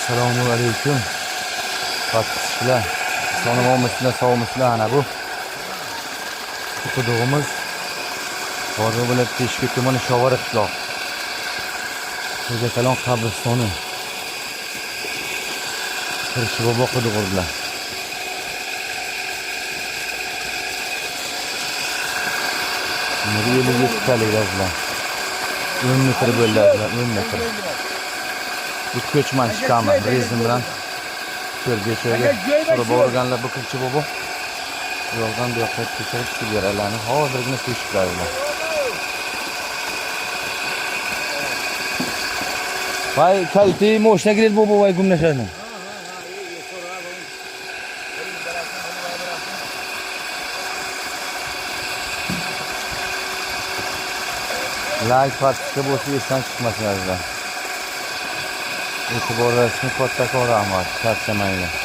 Assalomu alaykum. Fatkishlar. Sog'lom olmishlar, sog'mishlar ana bu. Qudug'imiz hozir bo'lib Teshki tumani Shovara qishloq. Xo'jakalon qabristoni. Kirishi bobo qudug'lar. Nega yetkazlar? 10 metr bo'ladilar, 10 metr. Bu ko'chman shikami rezin bilan ko'rgachaga turib borganlar bu kirchi bobo. Yo'ldan bu yoqqa ko'chirib sigaralarni hozirgina teshiklarlar. Vay kalti moshina kirdi bobo vay gumnashani. Like partisi bo'lsa esdan chiqmasin azizlar. E'tiborlaringizni katta rahmat. Charchamaylar.